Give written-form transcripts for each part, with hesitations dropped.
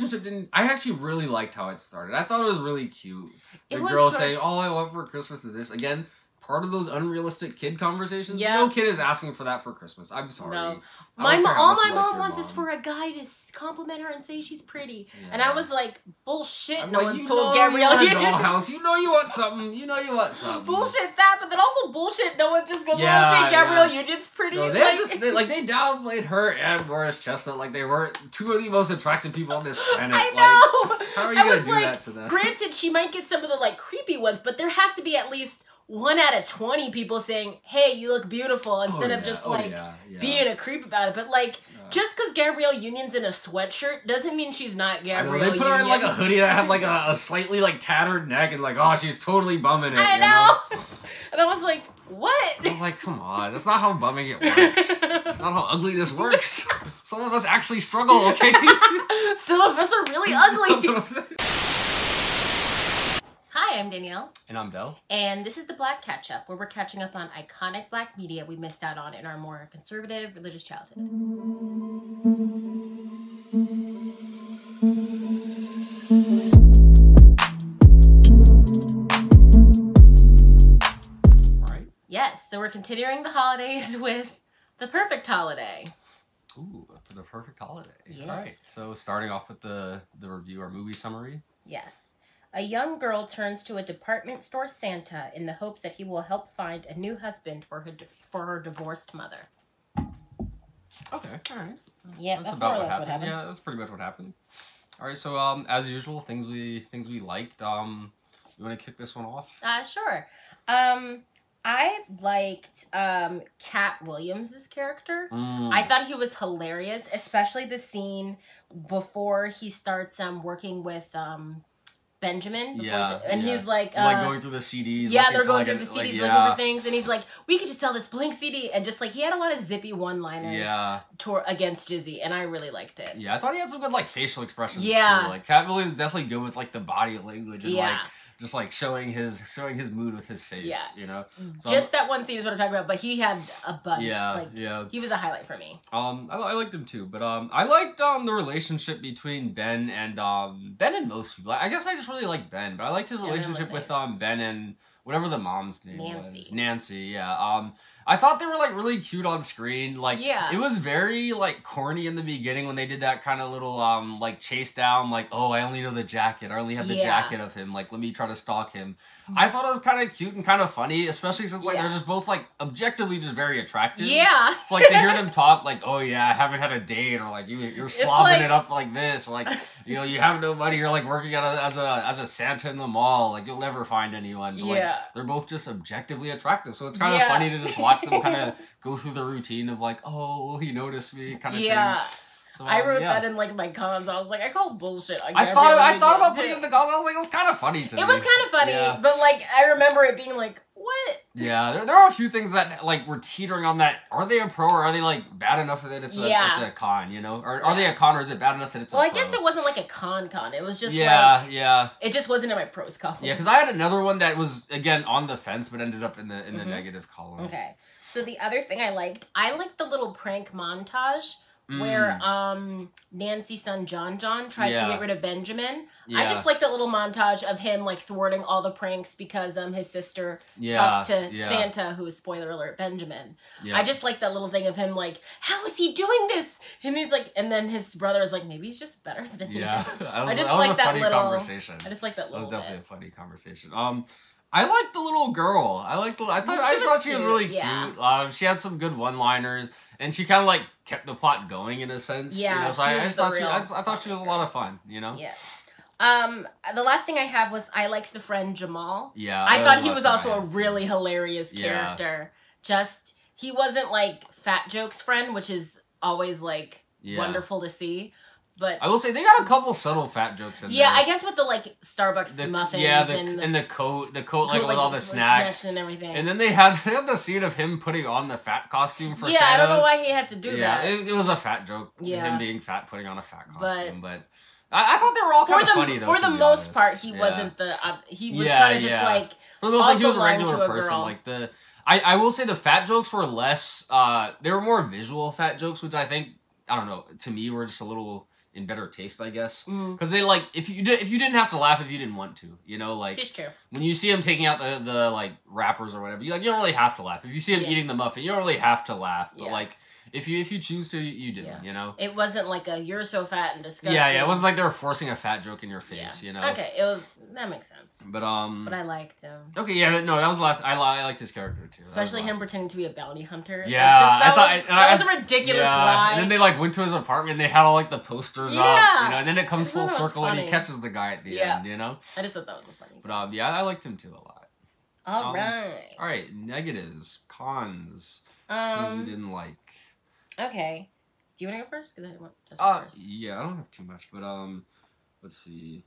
relationship didn't... I actually really liked how it started. I thought it was really cute. The It was girl good. saying, all I want for Christmas is this. Again, part of those unrealistic kid conversations. Yeah. No kid is asking for that for Christmas. I'm sorry. No. All my mom wants is for a guy to compliment her and say she's pretty. Yeah. And I was like, bullshit. No one's told Gabrielle. You want a dollhouse. You know you want something. You know you want something. Bullshit that, but then also bullshit. No one just goes around saying Gabrielle Union's pretty. No, they downplayed her and Morris Chestnut like they were two of the most attractive people on this planet. I know. Like, how are you gonna do that to them? Granted, she might get some of the like creepy ones, but there has to be at least 1 out of 20 people saying, "Hey, you look beautiful," instead of just being a creep about it. But like, just because Gabrielle Union's in a sweatshirt doesn't mean she's not Gabrielle Union. They put her in like a hoodie that had like a slightly like tattered neck and like, oh, she's totally bumming it. I know. And I was like, what? I was like, come on, that's not how bumming it works. That's not how ugly this works. Some of us actually struggle, okay? Some of us are really ugly. Hi, I'm Danielle. And I'm Del. And this is The Black Catch-Up, where we're catching up on iconic black media we missed out on in our more conservative religious childhood. Right. Yes, so we're continuing the holidays with The Perfect Holiday. Ooh, The Perfect Holiday. Yes. All right, so starting off with the review, our movie summary. Yes. A young girl turns to a department store Santa in the hopes that he will help find a new husband for her divorced mother. Okay, all right. That's about what happened. Yeah, that's pretty much what happened. All right, so as usual, things we liked. You want to kick this one off? Sure. I liked Cat Williams' character. I thought he was hilarious, especially the scene before he starts working with Benjamin. He's like going through the CDs. Yeah, they're going through the CDs looking for things, and he's like, we could just sell this blank CD, and just like he had a lot of zippy one-liners against Jizzy, and I really liked it. Yeah, I thought he had some good like facial expressions too. Yeah. Like Cat Williams definitely good with like the body language and like just like showing his mood with his face. Yeah. You know? So, just that one scene is what I'm talking about, but he had a bunch. Yeah. He was a highlight for me. I liked him too, but I liked the relationship between Ben and most people. I guess I just really liked Ben, but I liked his relationship with Ben and whatever the mom's name was. Nancy, yeah. I thought they were like really cute on screen. Like, it was very like corny in the beginning when they did that kind of little like chase down. Like, oh, I only know the jacket. I only have the jacket of him. Like, let me try to stalk him. I thought it was kind of cute and kind of funny, especially since like they're just both like objectively just very attractive. Yeah. It's like to hear them talk like, oh yeah, I haven't had a date, or like you're slobbing it up like this, or like you know you have no money. You're like working as a Santa in the mall. Like you'll never find anyone. But, like, they're both just objectively attractive, so it's kind of funny to just watch them kind of go through the routine of like, oh, will he notice me kind of thing. So, I wrote that in like my comments. I was like, I call bullshit. I thought about putting it in the comments. I was like, it was kind of funny to me. It was kind of funny, but like I remember it being like, what? Yeah, there are a few things that like were teetering on that. Are they a pro or are they like bad enough that it's a con? You know, or are they a con or is it bad enough that it's a pro? I guess it wasn't like a con. It was just It just wasn't in my pros column. Yeah, because I had another one that was again on the fence but ended up in the negative column. Okay, so the other thing I liked the little prank montage where Nancy's son John tries to get rid of Benjamin. I just like that little montage of him like thwarting all the pranks because his sister talks to Santa, who is, spoiler alert, Benjamin. I just like that little thing of him like, how is he doing this? And he's like, and then his brother is like, maybe he's just better than him. I just like that little conversation. I just like that little. That was definitely a funny conversation. I liked the little girl. I thought she was really cute. She had some good one-liners, and she kind of like kept the plot going in a sense. Yeah, you know? So I thought she was a lot of fun. You know. Yeah. The last thing I have was I liked the friend Jamal. Yeah. I thought he was also a really hilarious character. Just he wasn't like Fat Joke's friend, which is always like wonderful to see. But I will say they got a couple subtle fat jokes in there. Yeah, I guess with the like Starbucks muffins and the coat like with all the snacks and everything. And then they had the scene of him putting on the fat costume for Santa. Yeah, I don't know why he had to do that. Yeah, it was a fat joke. Yeah. Him being fat, putting on a fat costume, but I thought they were all kind of funny though. For the most part, he wasn't the he was kind of just like for the most part, he was a regular person. Like I will say the fat jokes were less. They were more visual fat jokes, which I think I don't know. To me, were just a little in better taste, I guess. Because they like if you didn't have to laugh if you didn't want to, you know, like it's true. When you see him taking out the like wrappers or whatever, you don't really have to laugh. If you see him eating the muffin, you don't really have to laugh. But like if you choose to, you do. You know, it wasn't like a "you're so fat and disgusting." Yeah, it wasn't like they were forcing a fat joke in your face. You know. Okay, it was that makes sense. But I liked him. Okay, yeah, no, that was the last. I liked his character too. Especially him pretending to be a bounty hunter. Yeah, that was a ridiculous line. And then they like went to his apartment. And they had all like the posters up, you know. And then it comes full circle and he catches the guy at the end. You know. I just thought that was a funny. But yeah, I liked him too a lot. All right. All right, negatives, cons, things we didn't like. Okay. Do you want to go first? Because I want first. Yeah, I don't have too much, but let's see.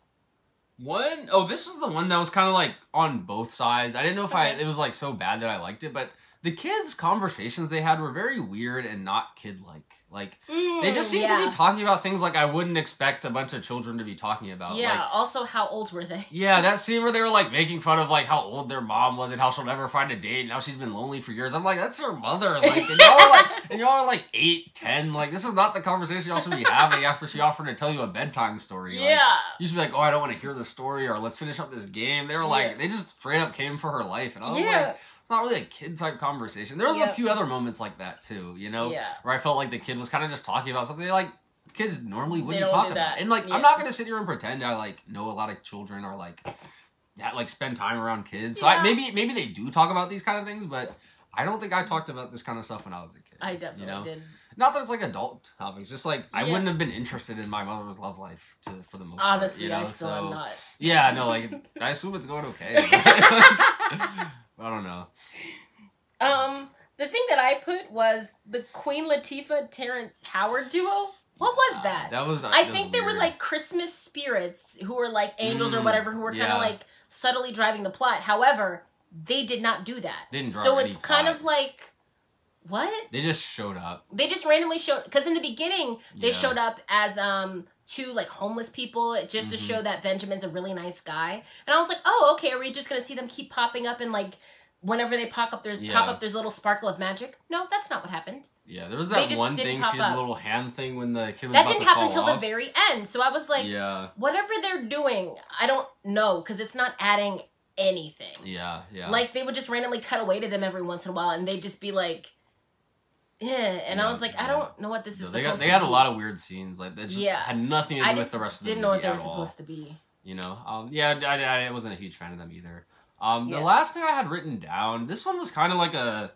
This was the one that was kind of like on both sides. I didn't know if it was like so bad that I liked it, but the kids' conversations they had were very weird and not kid-like. Like, they just seemed to be talking about things like I wouldn't expect a bunch of children to be talking about. Yeah, like, also, how old were they? Yeah, that scene where they were, like, making fun of, like, how old their mom was and how she'll never find a date and how she's been lonely for years. I'm like, that's her mother. Like, and y'all are, like, 8, 10. Like, this is not the conversation y'all should be having after she offered to tell you a bedtime story. Like, you should be like, oh, I don't want to hear this story, or let's finish up this game. They were like, they just straight up came for her life. And I was like... It's not really a kid-type conversation. There was a few other moments like that, too, you know? Yeah. Where I felt like the kid was kind of just talking about something like kids normally wouldn't talk about. And, like, I'm not going to sit here and pretend I, like, know a lot of children or, like, spend time around kids. So maybe they do talk about these kind of things, but I don't think I talked about this kind of stuff when I was a kid. I definitely did. Not that it's, like, adult topics. Just, like, I wouldn't have been interested in my mother's love life for the most part. Honestly, I still am not. Yeah, no, like, I assume it's going okay. I don't know. The thing that I put was the Queen Latifah Terrence Howard duo. What was that? I think they were like Christmas spirits who were like angels or whatever, who were kind of like subtly driving the plot. However, they did not do that. They didn't drive so any it's plot. kind of like, what? They just showed up. They just randomly showed, because in the beginning they showed up as two like homeless people just to show that Benjamin's a really nice guy. And I was like, oh, okay, are we just gonna see them keep popping up and like whenever they pop up, there's a little sparkle of magic? No, that's not what happened. Yeah, there was that one thing, she did the little hand thing when the kid was about to fall off. That didn't happen until the very end. So I was like, whatever they're doing, I don't know, because it's not adding anything. Yeah, yeah. Like, they would just randomly cut away to them every once in a while, and they'd just be like, and I was like, I don't know what this is supposed to be. They had a lot of weird scenes. Like, that just had nothing to do with the rest of the movie. I didn't know what they were supposed to be. You know? I wasn't a huge fan of them either. The last thing I had written down, this one was kind of like a...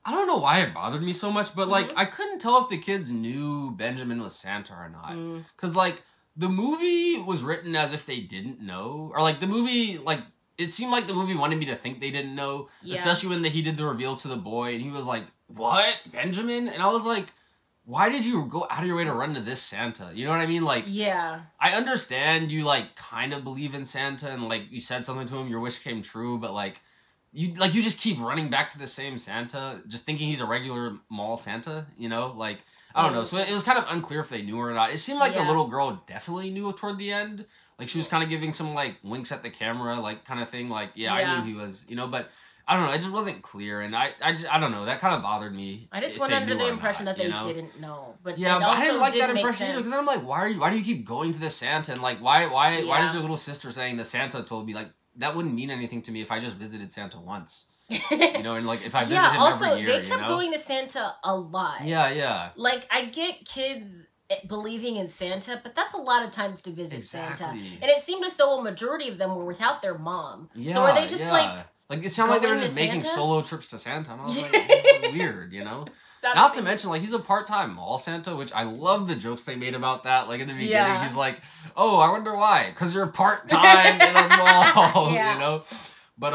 I don't know why it bothered me so much, but, like, I couldn't tell if the kids knew Benjamin was Santa or not. Because, like, the movie was written as if they didn't know. Or, like, the movie, like, it seemed like the movie wanted me to think they didn't know. Yeah. Especially when he did the reveal to the boy, and he was like, what? Benjamin? And I was like, why did you go out of your way to run to this Santa? You know what I mean? Like, yeah. I understand you, like, kind of believe in Santa, and, like, you said something to him, your wish came true, but, like... You just keep running back to the same Santa, just thinking he's a regular mall Santa, you know? Like, I don't know. So it was kind of unclear if they knew or not. It seemed like the little girl definitely knew toward the end. Like, she was kind of giving some, like, winks at the camera, like, kind of thing. Like, I knew he was, you know? But, I don't know. It just wasn't clear. And I don't know. That kind of bothered me. I just went under the impression that they didn't know. But yeah, but I didn't like that impression either. Because I'm like, why do you keep going to the Santa? And, like, why does your little sister saying the Santa told me, like, that wouldn't mean anything to me if I just visited Santa once. You know, and like if I visit him every year, they kept going to Santa a lot. Yeah, yeah. Like, I get kids believing in Santa, but that's a lot of times to visit Santa. And it seemed as though a majority of them were without their mom. Yeah, so are they just like it sounded like they were just making solo trips to Santa, and I was like, this is weird, you know? Not to mention, like, he's a part-time mall Santa, which I love the jokes they made about that. Like, in the beginning, he's like, oh, I wonder why. Because you're part-time in a mall, you know? But,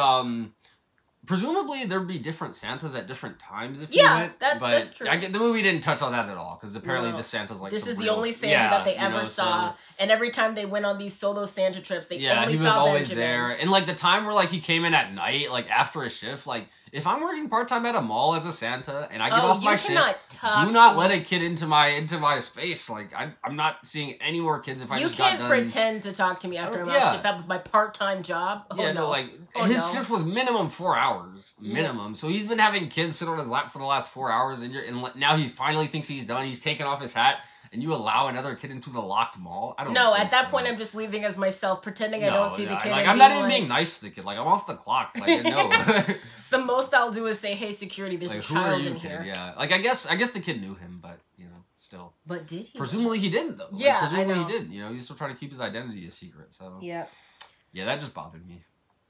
presumably, there'd be different Santas at different times if you went. That's true. The movie didn't touch on that at all, because apparently this Santa's like this is the only Santa that they ever saw, and every time they went on these solo Santa trips, they only saw Benjamin. Yeah, he was always there. And, like, the time where, like, he came in at night, like, after a shift, like, if I'm working part-time at a mall as a Santa, and I get off my shift, do not let a kid into my space. Like, I'm not seeing any more kids if I just got done. You can't pretend to talk to me after my shift with my part-time job. His shift was minimum 4 hours. Minimum. So he's been having kids sit on his lap for the last 4 hours, and now he finally thinks he's done. He's taken off his hat, and you allow another kid into the locked mall? I don't No, think at that so. point, I'm just leaving as myself, pretending I don't see the kid. Like, I'm not even being nice to the kid. Like, I'm off the clock. Like, no. The most I'll do is say, hey, security, there's a child in here. Yeah. Like, I guess the kid knew him, but, you know, still. But did he? Presumably he didn't, though. Yeah, like, presumably I know. he didn't. You know, he's still trying to keep his identity a secret, so. Yeah. Yeah, that just bothered me.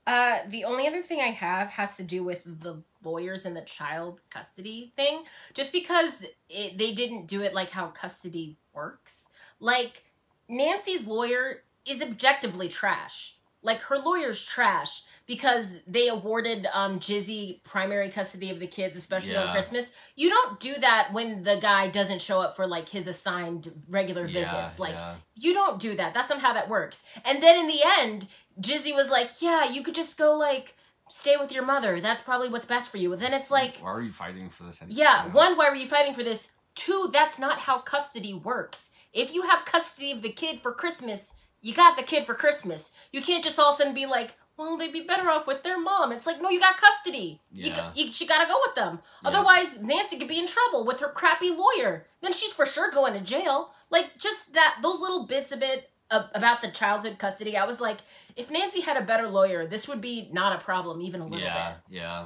The only other thing I have has to do with the lawyers and the child custody thing. Just because they didn't do it like how custody works. Like, Nancy's lawyer is objectively trash. Like, her lawyer's trash because they awarded Jizzy primary custody of the kids, especially on Christmas. You don't do that when the guy doesn't show up for, like, his assigned regular visits. Like, you don't do that. That's not how that works. And then in the end, Jizzy was like, yeah, you could just go, like, stay with your mother. That's probably what's best for you. And then it's like... Why are you fighting for this anyway? Yeah, one, why were you fighting for this? Two, that's not how custody works. If you have custody of the kid for Christmas... You got the kid for Christmas. You can't just all of a sudden be like, well, they'd be better off with their mom. It's like, no, you got custody. Yeah. She got to go with them. Yeah. Otherwise, Nancy could be in trouble with her crappy lawyer. Then she's for sure going to jail. Like, just those little bits of it about the childhood custody. I was like, if Nancy had a better lawyer, this would be not a problem even a little bit. Yeah.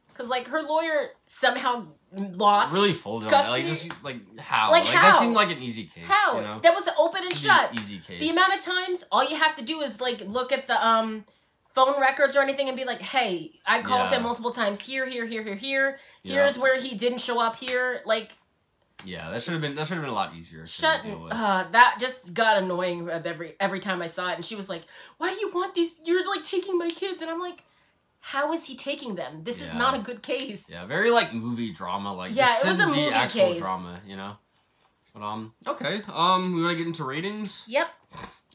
Because, like, her lawyer somehow lost really folded custody. on it. Like, just, like, how? Like, how? That seemed like an easy case. How? You know? That was open and shut. Easy case. The amount of times, all you have to do is, like, look at the phone records or anything and be like, hey, I called him multiple times here. Here's where he didn't show up here. Like... Yeah, that should have been a lot easier to deal with. That just got annoying every time I saw it. And she was like, why do you want these? You're, like, taking my kids. And I'm like... How is he taking them? This is not a good case. Yeah, very, like, movie drama. Like, yeah, it was a movie actual case. drama, you know? But, okay. We want to get into ratings? Yep.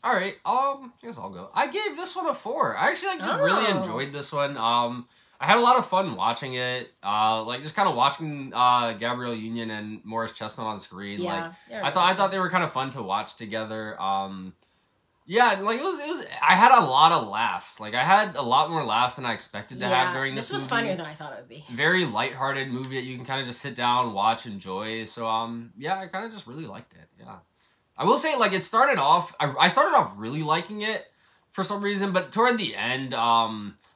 All right. I guess I'll go. I gave this one a 4. I actually, like, just really enjoyed this one. I had a lot of fun watching it. Like, just kind of watching Gabrielle Union and Morris Chestnut on screen. Yeah. Like, I thought they were kind of fun to watch together. Yeah, like, it was, I had a lot of laughs. Like, I had a lot more laughs than I expected to have during this movie. This was funnier than I thought it would be. Very lighthearted movie that you can kind of just sit down, watch, enjoy. So, yeah, I kind of just really liked it. Yeah. I will say, like, it started off, I started off really liking it for some reason, but toward the end,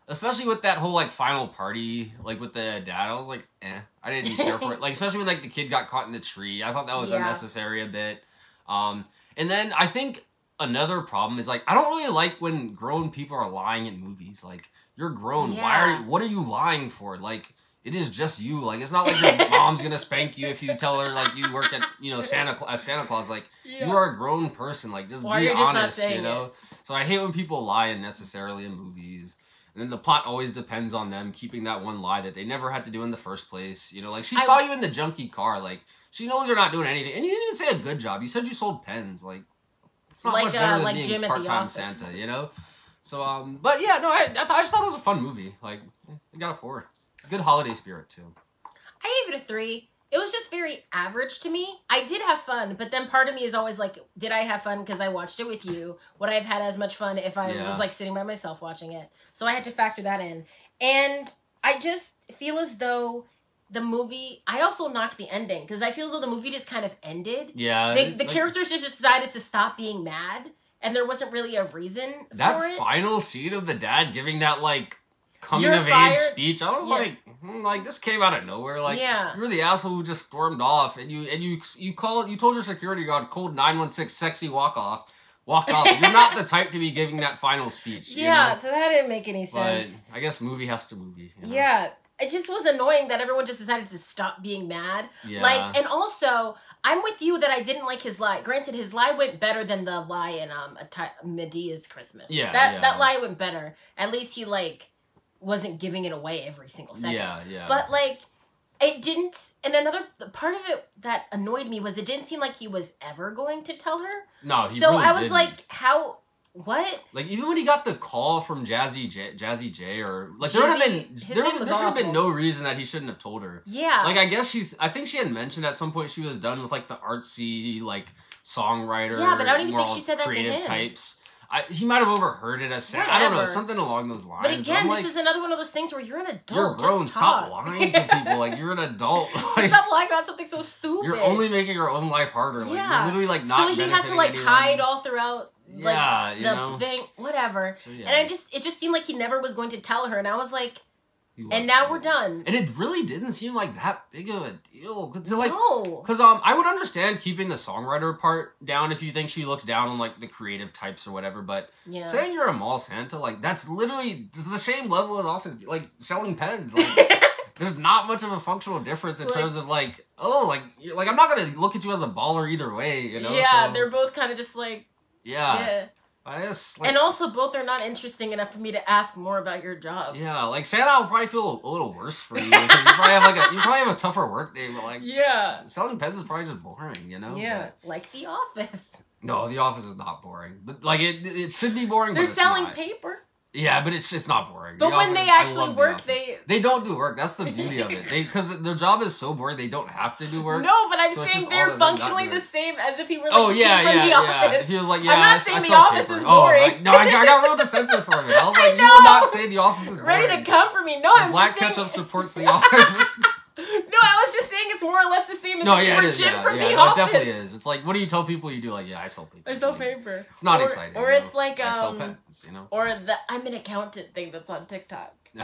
especially with that whole, like, final party, like, with the dad, I was like, I didn't care for it. Like, especially when, like, the kid got caught in the tree. I thought that was unnecessary a bit. And then I think... Another problem is, like, I don't really like when grown people are lying in movies. Like, you're grown. Yeah. What are you lying for? Like, it is just you. Like, it's not like your mom's gonna spank you if you tell her, like, you work at, you know, Santa Claus. Like, you are a grown person. Like, just be honest, you know? So I hate when people lie unnecessarily in movies. And then the plot always depends on them keeping that one lie that they never had to do in the first place. You know, like, she saw you in the junky car. Like, she knows you're not doing anything. And you didn't even say a good job. You said you sold pens. Like, it's not much better than being part-time Santa, you know? So, but yeah, no, I just thought it was a fun movie. Like, it got a 4. Good holiday spirit, too. I gave it a 3. It was just very average to me. I did have fun, but then part of me is always like, did I have fun because I watched it with you? Would I have had as much fun if I was, like, sitting by myself watching it? So I had to factor that in. And I just feel as though... The movie, I also knocked the ending because I feel as though the movie just kind of ended. Yeah. The characters just decided to stop being mad and there wasn't really a reason for it. That final scene of the dad giving that, like, coming-of-age speech, I was like, this came out of nowhere. Like, you were the asshole who just stormed off and you told your security guard, code 916 sexy walked off. You're not the type to be giving that final speech. You know? So that didn't make any sense. But I guess movie has to movie. You know? Yeah. It just was annoying that everyone just decided to stop being mad. Yeah. Like, and also, I'm with you that I didn't like his lie. Granted, his lie went better than the lie in Medea's Christmas. Yeah, that lie went better. At least he, like, wasn't giving it away every single second. Yeah. But, like, it didn't... And another part of it that annoyed me was it didn't seem like he was ever going to tell her. No, he So really I was didn't. like, how... What? Like, even when he got the call from Jazzy J, or... Like, there should have been no reason that he shouldn't have told her. Yeah. Like, I think she had mentioned at some point she was done with, like, the artsy, like, songwriter... Yeah, but I don't even think she said that to creative him. types. he might have overheard it as Santa. I don't know, something along those lines. But again, this is another one of those things where you're an adult. You're grown. Stop lying to people. Like, you're an adult. Like, stop lying about something so stupid. You're only making your own life harder. Like, you're literally, like, not So he had to, like, hide all throughout, like, the thing, whatever. So, and it just seemed like he never was going to tell her. And I was like, and now we're done. And it really didn't seem like that big of a deal. Because I would understand keeping the songwriter part down if you think she looks down on, like, the creative types or whatever. But saying you're a mall Santa, like, that's literally the same level as office, like, selling pens. Like, there's not much of a functional difference in terms of, like, I'm not going to look at you as a baller either way, you know? Yeah, so, they're both kind of just like, I guess, and also, both are not interesting enough for me to ask more about your job. Yeah, like, Santa will probably feel a little worse for you, because you probably have a tougher work day, but, like, selling pens is probably just boring, you know? Yeah, but, like The Office. No, The Office is not boring. But, like, it should be boring, They're but it's selling not. paper. Yeah, but it's not boring. But when they actually work, they don't do work. That's the beauty of it. Because their job is so boring, they don't have to do work. No, but I'm saying they're functionally the same as if he were like from The Office. If he was like, I'm not saying The Office is boring. No, I got real defensive for him. I was like, you will not say The Office is boring. Ready to come for me? No, I'm just saying. TheBlackCatch-Up supports The Office. No, I was just saying it's more or less the same as if you were Jim from The Office. It definitely is. It's like, what do you tell people you do? Like, I sell paper. I sell paper. It's not exciting. Or it's like, I sell pens, you know? Or the I'm an accountant thing that's on TikTok. No.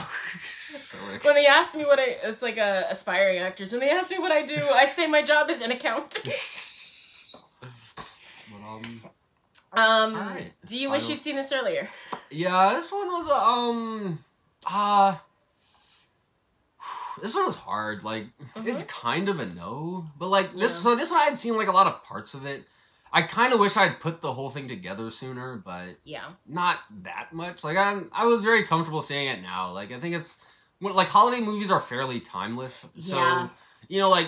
When they ask me it's like aspiring actors. When they ask me what I do, I say my job is an accountant. Alright. Do you wish you'd seen this earlier? Yeah, this one was this one was hard. Like, it's kind of a no, but like this one I had seen like a lot of parts of it. I kind of wish I'd put the whole thing together sooner, but not that much. Like, I was very comfortable seeing it now. Like, I think it's like holiday movies are fairly timeless. So, you know, like,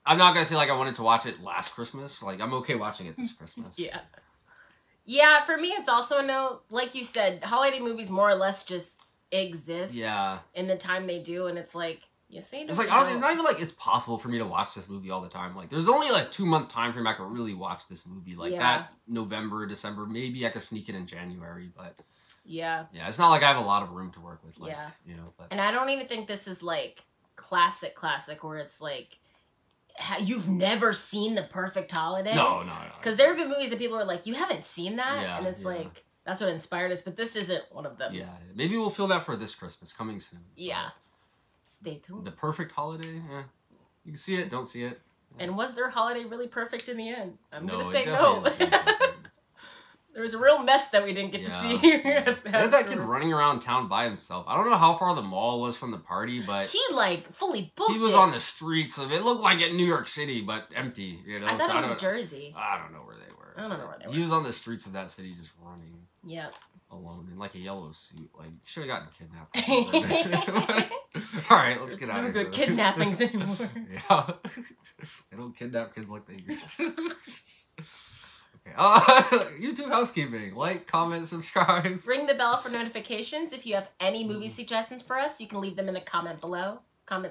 I'm not gonna say like I wanted to watch it last Christmas. Like, I'm okay watching it this Christmas. Yeah, for me it's also a no. Like you said, holiday movies more or less just exist. In the time they do, and it's like. It's like, honestly, it's not even like it's possible for me to watch this movie all the time. Like, there's only like 2-month time frame I could really watch this movie. Like, that November, December, maybe I could sneak it in January, but... Yeah, it's not like I have a lot of room to work with, like, you know. But... And I don't even think this is, like, classic, where it's like, you've never seen The Perfect Holiday? No. Because there have been movies that people are like, you haven't seen that? And it's like, that's what inspired us, but this isn't one of them. Yeah, maybe we'll feel that for this Christmas, coming soon. Yeah. Stay tuned. The Perfect Holiday? Yeah. You can see it, don't see it. Yeah. And was their holiday really perfect in the end? I'm going to say no. There was a real mess that we didn't get to see. They had that kid running around town by himself. I don't know how far the mall was from the party, but... He, like, fully booked it. He was on the streets of it. Looked like in New York City, but empty, you know? I thought it was Jersey. I don't know where they were. I don't know where they were. He was on the streets of that city just running. Yep. Alone in like a yellow suit. Like, should have gotten kidnapped. Alright, let's get out of here. No good kidnappings anymore. Yeah. They don't kidnap kids like they used to. Okay. YouTube housekeeping. Like, comment, subscribe. Ring the bell for notifications. If you have any movie suggestions for us, you can leave them in the comment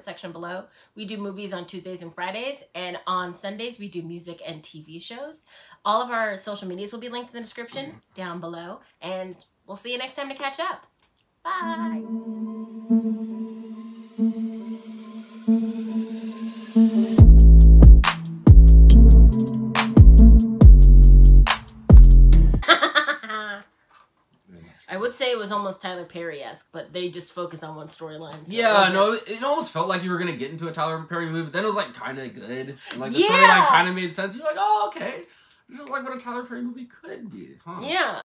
section below. We do movies on Tuesdays and Fridays, and on Sundays we do music and TV shows. All of our social medias will be linked in the description down below, and we'll see you next time to catch up. Bye! I would say it was almost Tyler Perry-esque, but they just focused on one storyline. So it almost felt like you were going to get into a Tyler Perry movie, but then it was like kind of good. And, like, the storyline kind of made sense. You're like, oh, okay. This is like what a Tyler Perry movie could be, huh? Yeah.